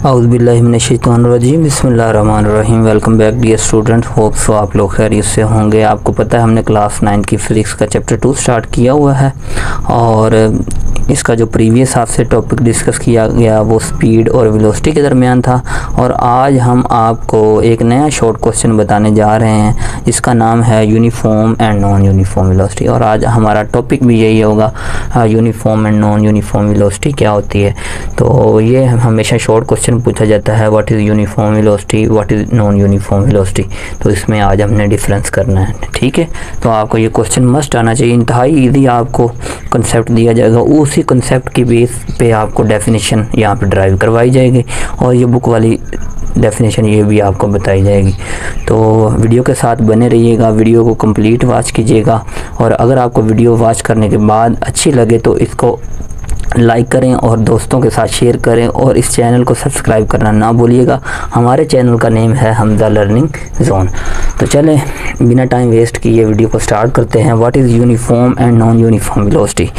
औज़ुबिल्लाहिमिनश्शैतानिर्रजीम बिस्मिल्लाहिर्रहमानिर्रहीम। Welcome back dear student, hope so आप लोग खैरियत से होंगे। आपको पता है हमने क्लास 9 की फिज़िक्स का चैप्टर 2 स्टार्ट किया हुआ है और इसका जो प्रीवियस आपसे टॉपिक डिस्कस किया गया वो स्पीड और वेलोसिटी के दरमियान था। और आज हम आपको एक नया शॉर्ट क्वेश्चन बताने जा रहे हैं जिसका नाम है uniform and non uniform velocity. और आज हमारा टॉपिक भी यही होगा, uniform and non uniform velocity क्या होती है। तो ये हमेशा शॉर्ट क्वेश्चन पूछा जाता है, what is uniform velocity, what is non uniform velocity. तो इसमें आज हमने डिफरेंस करना है, ठीक है। तो आपको ये क्वेश्चन मस्ट आना चाहिए, इंतहाई ईजी आपको कंसेप्ट दिया जाएगा, उसी कंसेप्ट की बेस पे आपको डेफिनेशन यहाँ पे ड्राइव करवाई जाएगी और ये बुक वाली डेफिनेशन ये भी आपको बताई जाएगी। तो वीडियो के साथ बने रहिएगा, वीडियो को कंप्लीट वॉच कीजिएगा। और अगर आपको वीडियो वॉच करने के बाद अच्छी लगे तो इसको लाइक करें और दोस्तों के साथ शेयर करें और इस चैनल को सब्सक्राइब करना ना भूलिएगा। हमारे चैनल का नेम है हमजा लर्निंग जोन। तो चलें बिना टाइम वेस्ट किए वीडियो को स्टार्ट करते हैं। What is uniform and non uniform velocity.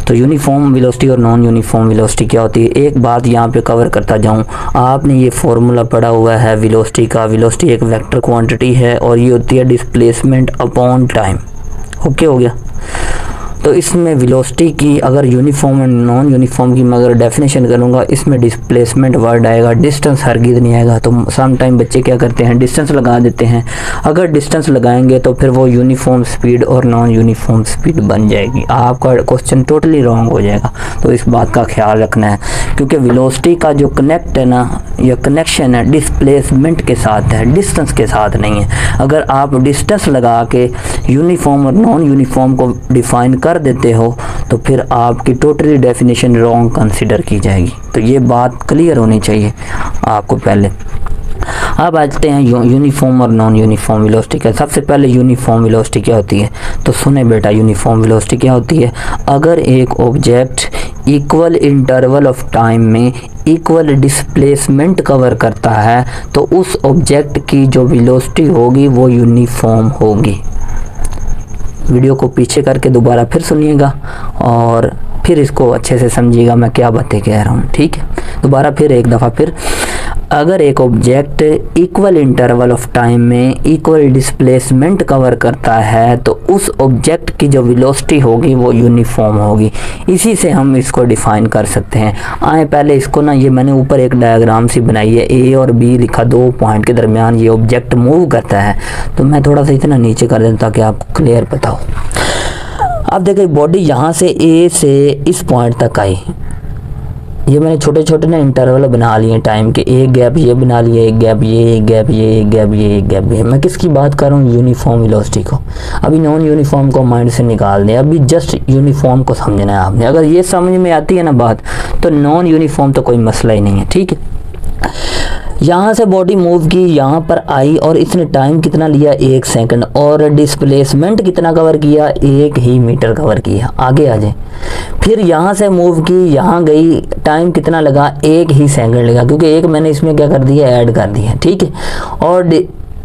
तो यूनिफॉर्म वेलोसिटी और नॉन यूनिफॉर्म वेलोसिटी क्या होती है, एक बात यहाँ पे कवर करता जाऊँ। आपने ये फार्मूला पढ़ा हुआ है वेलोसिटी का। वेलोसिटी एक वेक्टर क्वांटिटी है और ये होती है डिस्प्लेसमेंट अपॉन टाइम। ओके हो गया। तो इसमें वेलोसिटी की अगर यूनिफॉर्म एंड नॉन यूनिफॉर्म की मैं अगर डेफिनेशन करूँगा, इसमें डिस्प्लेसमेंट वर्ड आएगा, डिस्टेंस हरगिज़ नहीं आएगा। तो सम टाइम बच्चे क्या करते हैं, डिस्टेंस लगा देते हैं। अगर डिस्टेंस लगाएंगे तो फिर वो यूनिफॉर्म स्पीड और नॉन यूनिफॉर्म स्पीड बन जाएगी। आपका क्वेश्चन टोटली रॉन्ग हो जाएगा। तो इस बात का ख्याल रखना है, क्योंकि वेलोसिटी का जो कनेक्ट है ना, या कनेक्शन है डिस्प्लेसमेंट के साथ है, डिस्टेंस के साथ नहीं है। अगर आप डिस्टेंस लगा के यूनिफॉर्म और नॉन यूनिफॉर्म को डिफाइन कर देते हो तो फिर आपकी टोटली डेफिनेशन रॉन्ग कंसीडर की जाएगी। तो ये बात क्लियर होनी चाहिए आपको पहले। अब आते हैं यूनिफॉर्म और नॉन यूनिफॉर्म वेलोसिटी का। सबसे पहले यूनिफॉर्म वेलोसिटी क्या होती है, तो सुने बेटा, यूनिफॉर्म वेलोसिटी क्या होती है। अगर एक object equal interval of time में इक्वल डिस्प्लेसमेंट कवर करता है तो उस ऑब्जेक्ट की जो वेलोसिटी होगी वो यूनिफॉर्म होगी। वीडियो को पीछे करके दोबारा फिर सुनिएगा और फिर इसको अच्छे से समझिएगा मैं क्या बातें कह रहा हूँ, ठीक है। दोबारा फिर एक दफ़ा फिर, अगर एक object equal interval of time में इक्वल डिस्प्लेसमेंट कवर करता है तो उस ऑब्जेक्ट की जो वेलोसिटी होगी वो यूनिफॉर्म होगी। इसी से हम इसको डिफाइन कर सकते हैं। आए पहले इसको ना, ये मैंने ऊपर एक डायग्राम सी बनाई है, ए और बी लिखा, 2 पॉइंट के दरमियान ये ऑब्जेक्ट मूव करता है। तो मैं थोड़ा सा इतना नीचे कर देता ताकि आपको क्लियर पता हो। अब देखिए बॉडी यहाँ से ए से इस पॉइंट तक आई, ये मैंने छोटे छोटे ना इंटरवल बना लिए टाइम के, एक गैप ये बना लिए, एक गैप ये, एक गैप ये, एक गैप ये, एक गैप ये। मैं किसकी बात कर रहा हूँ, यूनिफॉर्म वेलोसिटी को। अभी नॉन यूनिफॉर्म को माइंड से निकाल दें, अभी जस्ट यूनिफॉर्म को समझना है आपने। अगर ये समझ में आती है ना बात, तो नॉन यूनिफॉर्म तो कोई मसला ही नहीं है, ठीक है। यहाँ से बॉडी मूव की, यहाँ पर आई और इसने टाइम कितना लिया, 1 सेकंड, और डिस्प्लेसमेंट कितना कवर किया, 1 ही मीटर कवर किया। आगे आ जाए, फिर यहाँ से मूव की, यहाँ गई, टाइम कितना लगा, 1 ही सेकंड लगा, क्योंकि एक मैंने इसमें क्या कर दिया, ऐड कर दिया, ठीक है। और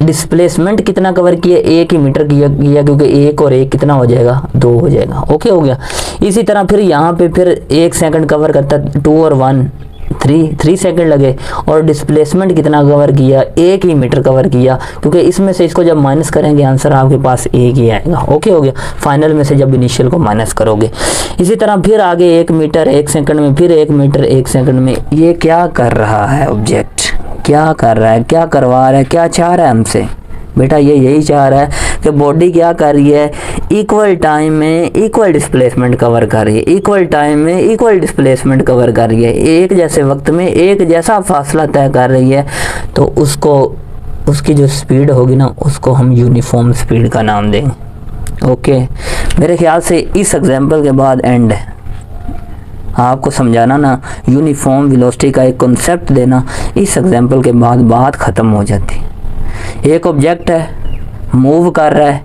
डिस्प्लेसमेंट कितना कवर किया, 1 ही मीटर किया, क्योंकि 1 और 1 कितना हो जाएगा, 2 हो जाएगा। ओके हो गया। इसी तरह फिर यहाँ पे फिर 1 सेकंड कवर करता, 2 और 1 3 सेकंड लगे। और डिस्प्लेसमेंट कितना कवर किया, 1 ही मीटर कवर किया, क्योंकि इसमें से इसको जब माइनस करेंगे आंसर आपके पास 1 ही आएगा। ओके हो गया। फाइनल में से जब इनिशियल को माइनस करोगे, इसी तरह फिर आगे 1 मीटर 1 सेकंड में, फिर 1 मीटर 1 सेकंड में। ये क्या कर रहा है ऑब्जेक्ट, क्या कर रहा है, क्या करवा रहा है, क्या चाह रहा है हमसे बेटा, ये यही चाह रहा है कि बॉडी क्या कर रही है, इक्वल टाइम में इक्वल डिस्प्लेसमेंट कवर कर रही है, इक्वल टाइम में इक्वल डिस्प्लेसमेंट कवर कर रही है, एक जैसे वक्त में एक जैसा फासला तय कर रही है। तो उसको, उसकी जो स्पीड होगी ना, उसको हम यूनिफॉर्म स्पीड का नाम देंगे। ओके, मेरे ख्याल से इस एग्जाम्पल के बाद एंड है। आपको समझाना ना, यूनिफॉर्म वेलोसिटी का एक कॉन्सेप्ट देना, इस एग्जाम्पल के बाद बात ख़त्म हो जाती है। एक ऑब्जेक्ट है, मूव कर रहा है,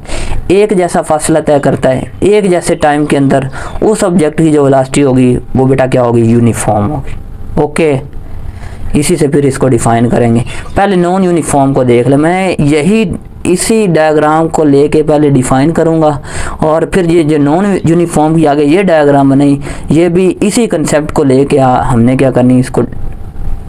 एक जैसा फासला तय करता है, एक जैसे टाइम के अंदर, उस ऑब्जेक्ट की जो वेलोसिटी होगी वो बेटा क्या होगी, यूनिफॉर्म होगी। ओके, इसी से फिर इसको डिफाइन करेंगे। पहले नॉन यूनिफॉर्म को देख ले, मैं यही इसी डायग्राम को लेके पहले डिफाइन करूँगा और फिर ये जो नॉन यूनिफॉर्म की आगे ये डायग्राम बनाई, ये भी इसी कंसेप्ट को लेके हमने क्या करनी, इसको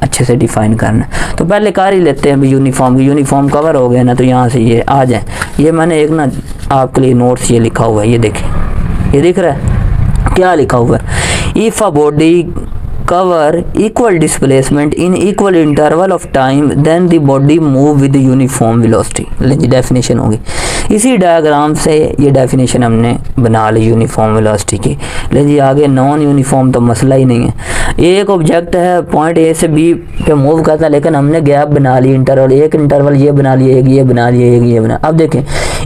अच्छे से डिफाइन करना है। तो पहले कर ही लेते हैं अभी यूनिफॉर्म की। यूनिफॉर्म कवर हो गया ना, तो यहाँ से ये आ जाए। ये मैंने एक ना आपके लिए नोट्स ये लिखा हुआ है, ये देखें, ये दिख रहा है क्या लिखा हुआ है? If a body cover equal displacement in equal interval of time then the body move with uniform velocity। लेकिन डेफिनेशन होगी इसी डायग्राम से, ये डेफिनेशन हमने बना ली यूनिफॉर्म वेलोसिटी की। लेकिन आगे नॉन यूनिफॉर्म तो मसला ही नहीं है। एक ऑब्जेक्ट है पॉइंट ए से बी पे मूव करता है, लेकिन हमने गैप बना ली, इंटरवल, एक इंटरवल ये बना लिया, एक ये बना लिया, एक ये बना। अब देखें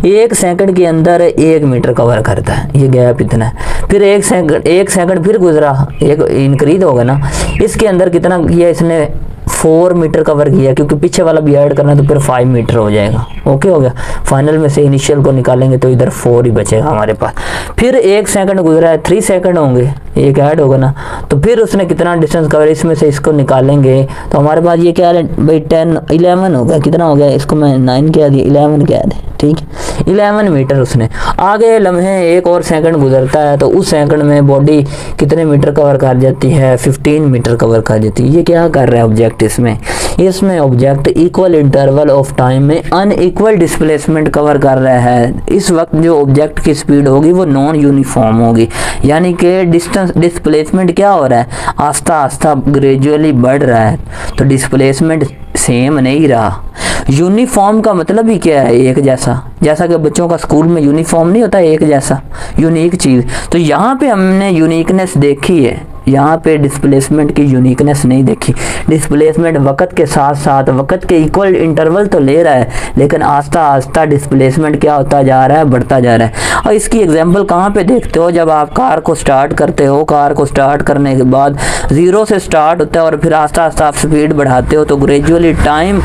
1 सेकंड के अंदर 1 मीटर कवर करता है, ये गैप इतना है। फिर 1 सेकंड फिर गुजरा, एक इंक्रीज होगा ना, इसके अंदर कितना किया इसने? 4 मीटर कवर किया, क्योंकि पीछे वाला भी ऐड करना, तो फिर 5 मीटर हो जाएगा। ओके हो गया। फाइनल में से इनिशियल को निकालेंगे तो इधर 4 ही बचेगा हमारे पास। फिर 1 सेकंड गुजरा है, 3 सेकंड होंगे, एक ऐड होगा ना, तो फिर उसने कितना डिस्टेंस कवर, इसमें से इसको निकालेंगे तो हमारे पास ये क्या है भाई 11 होगा। कितना हो गया? इसको मैं 9 कह दिया, 11 कह दे, ठीक है, 11 मीटर उसने। आगे लम्हे 1 और सेकंड गुजरता है, तो उस सेकंड में बॉडी कितने मीटर कवर कर जाती है? 15 मीटर कवर कर जाती है। ये क्या कर रहा है ऑब्जेक्ट? इसमें object equal interval of time में अनइक्वल डिस्प्लेसमेंट कवर कर रहा है। इस वक्त जो ऑब्जेक्ट की स्पीड होगी वो नॉन यूनिफॉर्म होगी, यानी कि डिस्प्लेसमेंट क्या हो रहा है? आस्ता आस्ता ग्रेजुअली बढ़ रहा है, तो डिस्प्लेसमेंट सेम नहीं रहा। यूनिफॉर्म का मतलब ही क्या है? एक जैसा। जैसा कि बच्चों का स्कूल में यूनिफॉर्म नहीं होता, एक जैसा, यूनिक चीज़। तो यहाँ पे हमने यूनिकनेस देखी है, यहाँ पे डिस्प्लेसमेंट की यूनिकनेस नहीं देखी। डिस्प्लेसमेंट वक्त के साथ साथ वक्त के इक्वल इंटरवल तो ले रहा है, लेकिन आस्ता आस्ता डिस्प्लेसमेंट क्या होता जा रहा है? बढ़ता जा रहा है। और इसकी एग्जांपल कहाँ पे देखते हो? जब आप कार को स्टार्ट करते हो, कार को स्टार्ट करने के बाद 0 से स्टार्ट होता है और फिर आस्ता आस्ता आप स्पीड बढ़ाते हो, तो ग्रेजुअली टाइम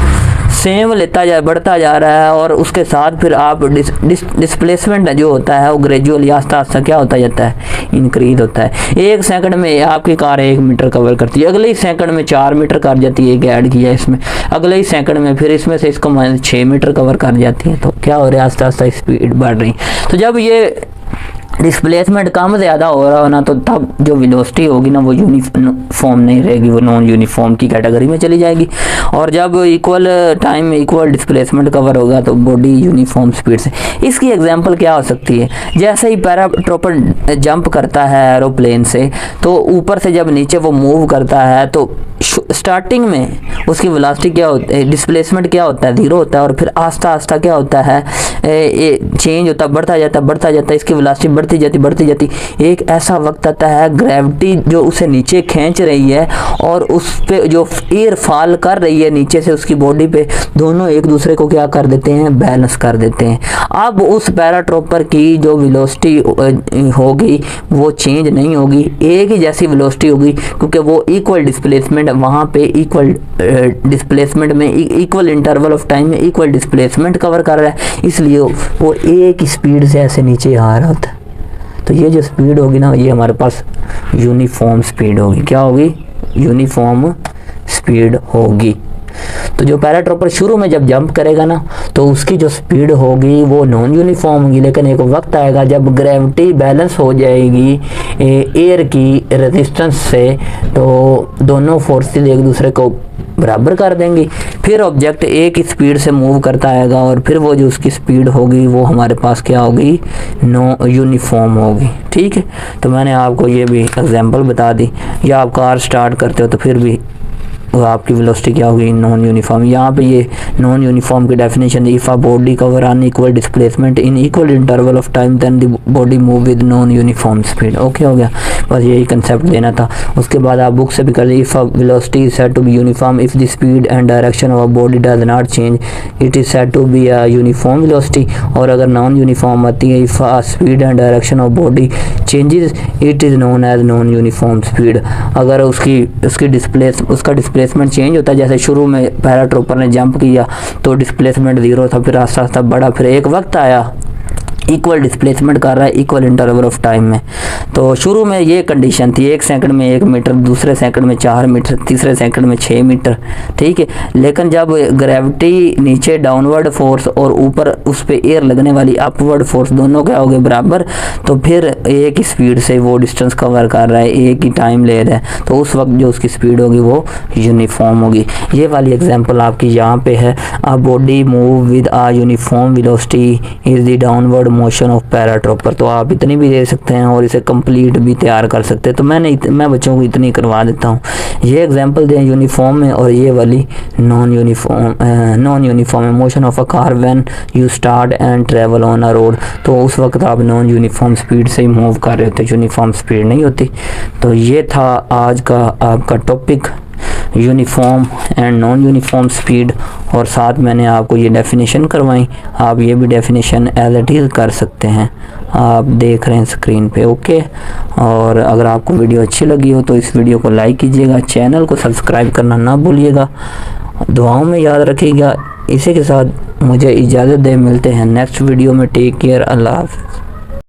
सेम लेता जा बढ़ता जा रहा है, और उसके साथ फिर आप डिस्प्लेसमेंट जो होता है वो ग्रेजुअली आस्ता आस्ता क्या होता जाता है? इंक्रीज होता है। 1 सेकंड में आपकी कार 1 मीटर कवर करती है, अगले ही सेकंड में 4 मीटर कर जाती है, एक ऐड किया इसमें, अगले ही सेकंड में फिर इसमें से इसको 6 मीटर कवर कर जाती है। तो क्या हो रहा है? आस्ता आस्ता स्पीड बढ़ रही। तो जब ये डिस्प्लेसमेंट कम ज़्यादा हो रहा हो ना, तो तब जो वेलोसिटी होगी ना वो यूनिफॉर्म नहीं रहेगी, वो नॉन यूनिफॉर्म की कैटेगरी में चली जाएगी। और जब इक्वल टाइम में इक्वल डिस्प्लेसमेंट कवर होगा तो बॉडी यूनिफॉर्म स्पीड से। इसकी एग्जांपल क्या हो सकती है? जैसे ही पैराट्रोपर जंप करता है एरोप्लेन से, तो ऊपर से जब नीचे वो मूव करता है, तो स्टार्टिंग में उसकी वेलोसिटी क्या होती है? डिस्प्लेसमेंट क्या होता है? 0 होता है, और फिर आस्ता आस्ता क्या होता है? चेंज होता है, बढ़ता जाता है, इसकी वेलोसिटी बढ़ती जाती। एक ऐसा वक्त आता है ग्रेविटी जो उसे नीचे खींच रही है और उस पे जो एयर फॉल कर रही है नीचे से उसकी बॉडी पे, दोनों एक दूसरे को क्या कर देते हैं? बैलेंस कर देते हैं। अब उस पैराट्रोपर की जो वेलोसिटी होगी वो चेंज नहीं होगी, एक ही जैसी वेलोसिटी होगी, क्योंकि वो इक्वल डिस्प्लेसमेंट वहाँ पे इक्वल डिस्प्लेसमेंट में इक्वल इंटरवल ऑफ टाइम में इक्वल डिस्प्लेसमेंट कवर कर रहा है, इसलिए वो एक ही स्पीड से ऐसे नीचे आ रहा होता है। तो ये जो स्पीड होगी ना, ये हमारे पास यूनिफॉर्म स्पीड होगी। क्या होगी? यूनिफॉर्म स्पीड होगी। तो जो पैराट्रोपर शुरू में जब जंप करेगा ना, तो उसकी जो स्पीड होगी वो नॉन यूनिफॉर्म होगी, लेकिन एक वक्त आएगा जब ग्रेविटी बैलेंस हो जाएगी एयर की रेजिस्टेंस से, तो दोनों फोर्सेस एक दूसरे को बराबर कर देंगी, फिर ऑब्जेक्ट एक ही स्पीड से मूव करता आएगा, और फिर वो जो उसकी स्पीड होगी वो हमारे पास क्या होगी? नो यूनिफॉर्म होगी। ठीक है, तो मैंने आपको ये भी एग्जांपल बता दी। या आप कार स्टार्ट करते हो तो फिर भी वो आपकी वेलोसिटी क्या होगी? Non uniform. यहाँ पे ये नॉन यूनिफॉर्म की definition, if a body cover unequal displacement in equal interval of time then the body move with non uniform speed. Okay हो गया, बस यही कंसेप्ट देना था। उसके बाद आप बुक से भी कर लीजिए, if a velocity is said to be uniform if the speed and direction of body does not change it is said to be a uniform velocity. और अगर नॉन यूनिफॉर्म आती है, if a speed and direction of body changes it is known as non uniform speed. अगर उसका displacement change होता है, जैसे शुरू में पैराट्रोपर ने जंप किया तो डिस्प्लेसमेंट 0 था, फिर आस्ता आस्ता बढ़ा, फिर एक वक्त आया इक्वल डिस्प्लेसमेंट कर रहा है इक्वल इंटरवल ऑफ टाइम में। तो शुरू में ये कंडीशन थी 1 सेकंड में 1 मीटर, दूसरे सेकंड में 4 मीटर, तीसरे सेकंड में 6 मीटर, ठीक है। लेकिन जब ग्रेविटी नीचे डाउनवर्ड फोर्स और ऊपर उस पर एयर लगने वाली अपवर्ड फोर्स दोनों क्या हो गए बराबर, तो फिर एक ही स्पीड से वो डिस्टेंस कवर कर रहा है, एक ही टाइम ले रहा है, तो उस वक्त जो उसकी स्पीड होगी वो यूनिफॉर्म होगी। ये वाली एग्जांपल आपकी यहाँ पे है, a body move with a uniform velocity is the downward motion of paratrooper. तो आप इतनी भी दे सकते हैं और इसे कंप्लीट भी तैयार कर सकते हैं। तो मैं बच्चों को इतनी करवा देता हूँ। ये एग्जांपल दें यूनिफॉर्म में, और ये वाली नॉन यूनिफॉर्म में, motion of a car when you start and travel on a road. तो उस वक्त आप नॉन यूनिफॉर्म स्पीड से ही मूव कर रहे होते, यूनिफॉर्म स्पीड नहीं होती। तो ये था आज का आपका topic, uniform and non uniform speed, और साथ मैंने आपको ये डेफिनेशन करवाई। आप ये भी डेफिनेशन एज इट इज़ कर सकते हैं, आप देख रहे हैं स्क्रीन पे, ओके। और अगर आपको वीडियो अच्छी लगी हो तो इस वीडियो को लाइक कीजिएगा, चैनल को सब्सक्राइब करना ना भूलिएगा, दुआओं में याद रखिएगा। इसी के साथ मुझे इजाज़त दे, मिलते हैं नेक्स्ट वीडियो में। टेक केयर, अल्लाह हाफ़िज़।